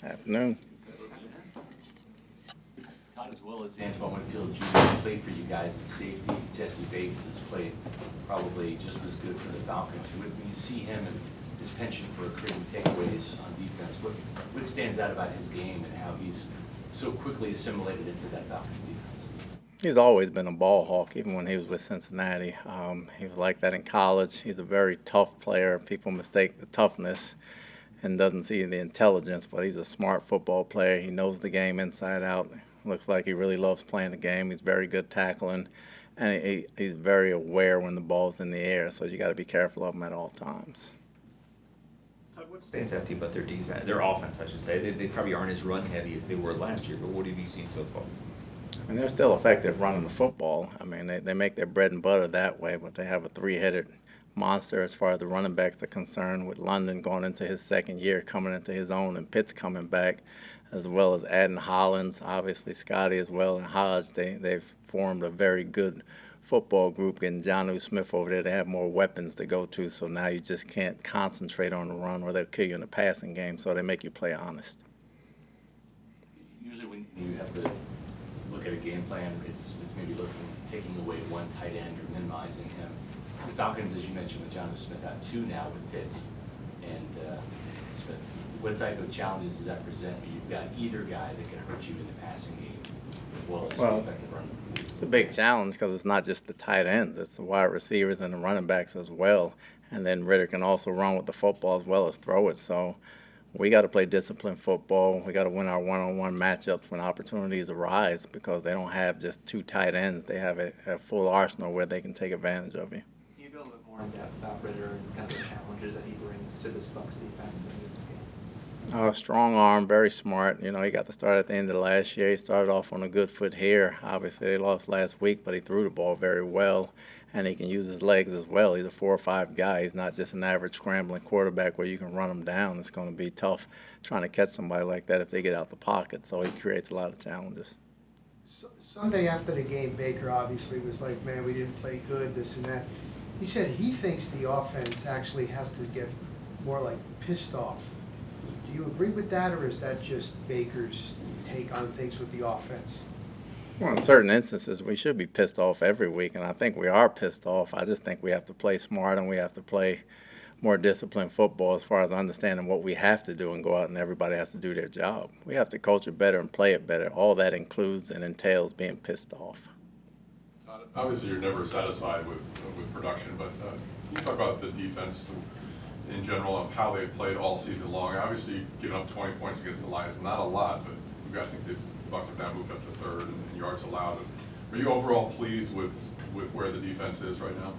Afternoon. Todd, as well as Antoine Winfield Jr. played for you guys at safety. Jesse Bates has played probably just as good for the Falcons. When you see him and his penchant for creating takeaways on defense, what stands out about his game and how he's so quickly assimilated into that Falcons defense? He's always been a ball hawk, even when he was with Cincinnati. He was like that in college. He's a very tough player. People mistake the toughness and doesn't see the intelligence, but he's a smart football player. He knows the game inside out. Looks like he really loves playing the game. He's very good tackling, and he's very aware when the ball's in the air, so you got to be careful of him at all times. What stands out to you about their defense, their offense, I should say? They probably aren't as run heavy as they were last year, but what have you seen so far? I mean, they're still effective running the football. I mean, they make their bread and butter that way, but they have a three-headed monster as far as the running backs are concerned, with London going into his second year, coming into his own, and Pitts coming back, as well as adding Hollins, obviously Scotty as well, and Hodge. They've formed a very good football group, getting Jonnu Smith over there. They have more weapons to go to, so now you just can't concentrate on the run or they'll kill you in the passing game, so they make you play honest. Usually when you have to look at a game plan, it's maybe taking away one tight end or minimizing him. The Falcons, as you mentioned, with Jonnu Smith, have two now with Pitts and Smith. What type of challenges does that present when you've got either guy that can hurt you in the passing game as well as effective running? It's a big challenge because it's not just the tight ends, it's the wide receivers and the running backs as well. And then Ritter can also run with the football as well as throw it. So we got to play disciplined football. We got to win our one-on-one matchups when opportunities arise, because they don't have just two tight ends. They have a full arsenal where they can take advantage of you. Can you go a little more in depth about Ritter and kind of the challenges that he brings to this Bucs defense in this game? Strong arm, very smart. You know, he got to start at the end of last year. He started off on a good foot here. Obviously, they lost last week, but he threw the ball very well, and he can use his legs as well. He's a 4-5 guy. He's not just an average scrambling quarterback where you can run him down. It's going to be tough trying to catch somebody like that if they get out the pocket, so he creates a lot of challenges. Sunday after the game, Baker obviously was like, man, we didn't play good, this and that. He said he thinks the offense actually has to get more like pissed off. Do you agree with that, or is that just Baker's take on things with the offense? Well, in certain instances, we should be pissed off every week, and I think we are pissed off. I just think we have to play smart, and we have to play more disciplined football as far as understanding what we have to do and go out and everybody has to do their job. We have to coach it better and play it better. All that includes and entails being pissed off. Obviously, you're never satisfied with production, but can you talk about the defense in general and how they've played all season long? Obviously, giving up 20 points against the Lions, not a lot, but I think the Bucs have now moved up to third in yards allowed. Are you overall pleased with where the defense is right now?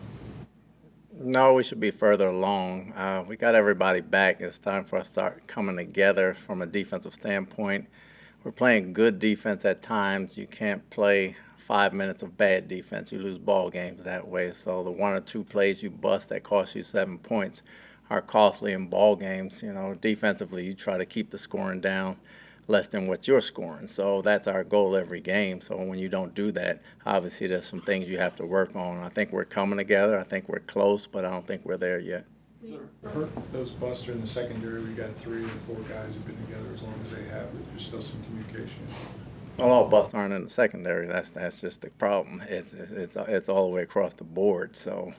No, we should be further along. We got everybody back. It's time for us to start coming together from a defensive standpoint. We're playing good defense at times. You can't play 5 minutes of bad defense. You lose ball games that way. So the one or two plays you bust that cost you 7 points are costly in ball games. You know, defensively, you try to keep the scoring down less than what you're scoring. So that's our goal every game. So when you don't do that, obviously there's some things you have to work on. I think we're coming together. I think we're close, but I don't think we're there yet. Hurt those busts in the secondary. We got 3 or 4 guys who've been together as long as they have. There's still some communication. Well, all busts aren't in the secondary. That's just the problem. It's all the way across the board. So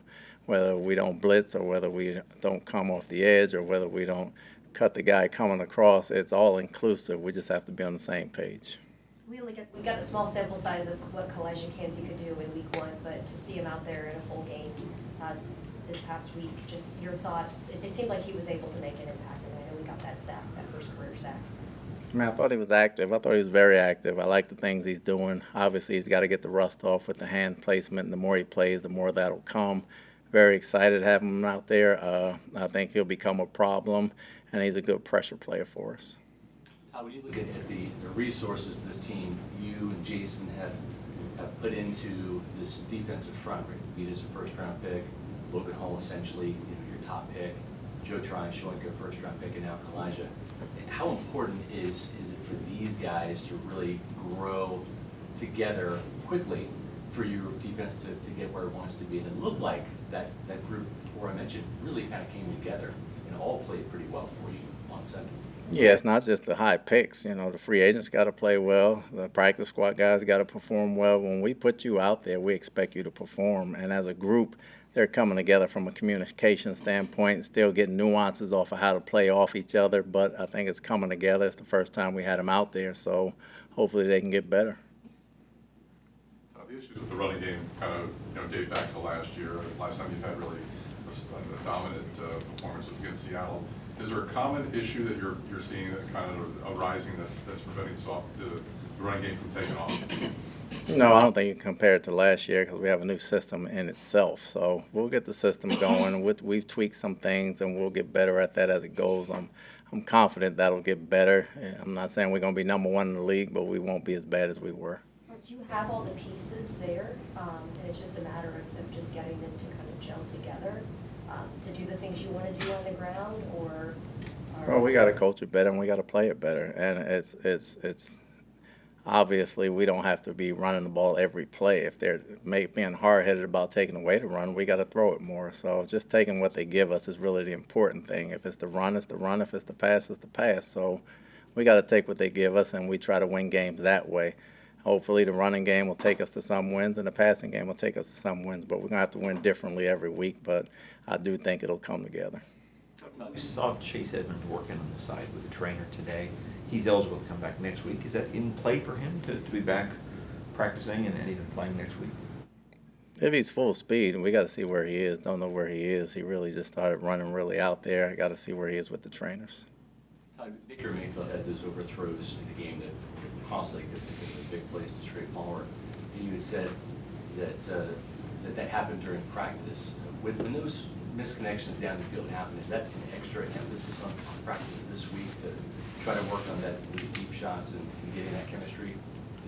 whether we don't blitz or whether we don't come off the edge or whether we don't cut the guy coming across, it's all inclusive. We just have to be on the same page. We got a small sample size of what Kalijah Kancey could do in week 1, but to see him out there in a full game this past week, just your thoughts. It seemed like he was able to make an impact, and I know we got that sack, that first career sack. I mean, I thought he was active. I thought he was very active. I like the things he's doing. Obviously, he's got to get the rust off with the hand placement. And the more he plays, the more that'll come. Very excited to have him out there. I think he'll become a problem, and he's a good pressure player for us. Todd, when you look at the resources this team, you and Jason have put into this defensive front, right? Beat as a first-round pick, Logan Hall essentially, your top pick, Joe Tryon, Shoyinka, first-round pick, and now Kalijah. How important is it for these guys to really grow together quickly for your defense to get where it wants to be? And it looked like that group, before I mentioned, really kind of came together and all played pretty well for you on Sunday? Yeah, it's not just the high picks. You know, the free agents got to play well. The practice squad guys got to perform well. When we put you out there, we expect you to perform. And as a group, they're coming together from a communication standpoint, still getting nuances off of how to play off each other. But I think it's coming together. It's the first time we had them out there, so hopefully they can get better. The issues with the running game kind of date back to last year. Last time you've had really a dominant performance was against Seattle. Is there a common issue that you're seeing that kind of arising that's preventing the running game from taking off? No, I don't think you can compare it to last year because we have a new system in itself. So we'll get the system going. We've tweaked some things, and we'll get better at that as it goes. I'm confident that'll get better. I'm not saying we're going to be number one in the league, but we won't be as bad as we were. Do you have all the pieces there, and it's just a matter of just getting them to kind of gel together to do the things you want to do on the ground, or? Well, we got to coach it better, and we got to play it better. And it's obviously we don't have to be running the ball every play. If they're being hard-headed about taking away the run, we got to throw it more. So just taking what they give us is really the important thing. If it's the run, it's the run. If it's the pass, it's the pass. So we got to take what they give us, and we try to win games that way. Hopefully the running game will take us to some wins, and the passing game will take us to some wins. But we're going to have to win differently every week, but I do think it'll come together. We saw Chase Edmonds working on the side with the trainer today. He's eligible to come back next week. Is that in play for him to be back practicing and even playing next week? If he's full speed, and we got to see where he is. Don't know where he is. He really just started running really out there. I got to see where he is with the trainers. Todd, Baker Mayfield had those overthrows in the game that constantly could be big plays to Trey Palmer. And you had said that happened during practice. When those misconnections down the field happen, is that an extra emphasis on practice this week to try to work on those deep shots and getting that chemistry?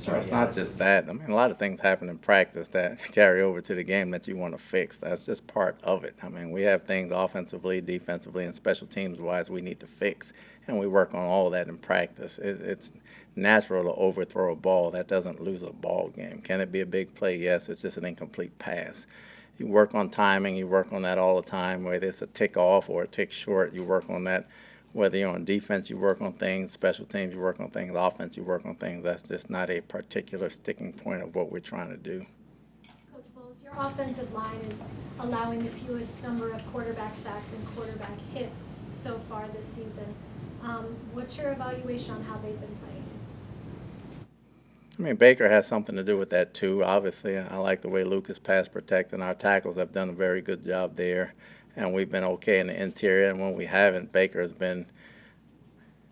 Well, it's not just that. I mean, a lot of things happen in practice that carry over to the game that you want to fix. That's just part of it. I mean, we have things offensively, defensively, and special teams-wise we need to fix, and we work on all of that in practice. It's natural to overthrow a ball. That doesn't lose a ball game. Can it be a big play? Yes. It's just an incomplete pass. You work on timing. You work on that all the time, whether it's a tick off or a tick short. You work on that. Whether you're on defense, you work on things. Special teams, you work on things. Offense, you work on things. That's just not a particular sticking point of what we're trying to do. Coach Bowles, your offensive line is allowing the fewest number of quarterback sacks and quarterback hits so far this season. What's your evaluation on how they've been playing? I mean, Baker has something to do with that, too. Obviously, I like the way Luke is pass protecting. Our tackles have done a very good job there, and we've been okay in the interior. And when we haven't, Baker has been,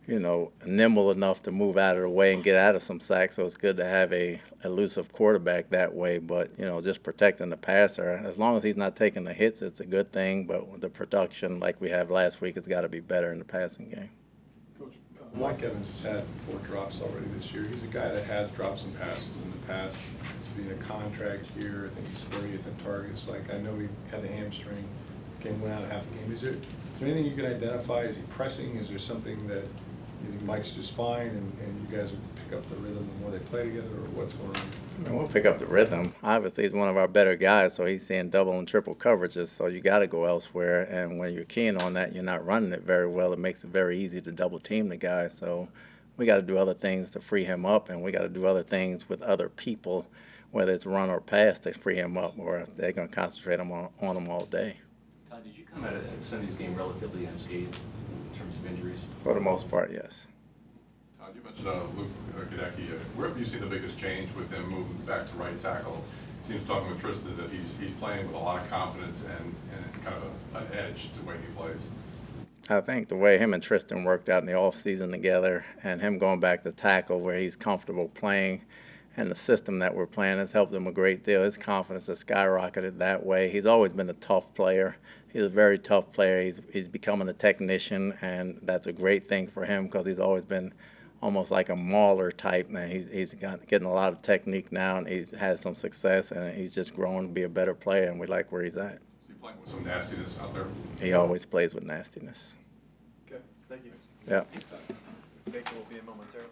nimble enough to move out of the way and get out of some sacks. So it's good to have a elusive quarterback that way. But, just protecting the passer, as long as he's not taking the hits, it's a good thing. But the production, like we have last week, has got to be better in the passing game. Coach, Mike Evans has had 4 drops already this year. He's a guy that has drops and passes in the past. It's been a contract year. I think he's 30th in targets. I know he had a hamstring, went out of half a game. Is there anything you can identify? Is he pressing? Is there something that you think Mike's just fine and you guys will pick up the rhythm the more they play together, or what's going on? I mean, we'll pick up the rhythm. Obviously, he's one of our better guys, so he's seeing double and triple coverages, so you got to go elsewhere. And when you're keen on that, you're not running it very well. It makes it very easy to double team the guy. So we got to do other things to free him up, and we got to do other things with other people, whether it's run or pass, to free him up, or they're going to concentrate on him all day. Todd, did you come out of Sunday's game relatively unscathed in terms of injuries? For the most part, yes. Todd, you mentioned Luke Gadecki. Where have you seen the biggest change with him moving back to right tackle? It seems talking with Tristan that he's playing with a lot of confidence and kind of an edge to the way he plays. I think the way him and Tristan worked out in the offseason together and him going back to tackle where he's comfortable playing and the system that we're playing has helped him a great deal. His confidence has skyrocketed that way. He's always been a tough player. He's a very tough player. He's becoming a technician, and that's a great thing for him because he's always been almost like a mauler type. And he's getting a lot of technique now, and he's had some success, and he's just growing to be a better player, and we like where he's at. Is he playing with some nastiness out there? He always plays with nastiness. Okay, thank you. Yeah. Baker will be in momentarily.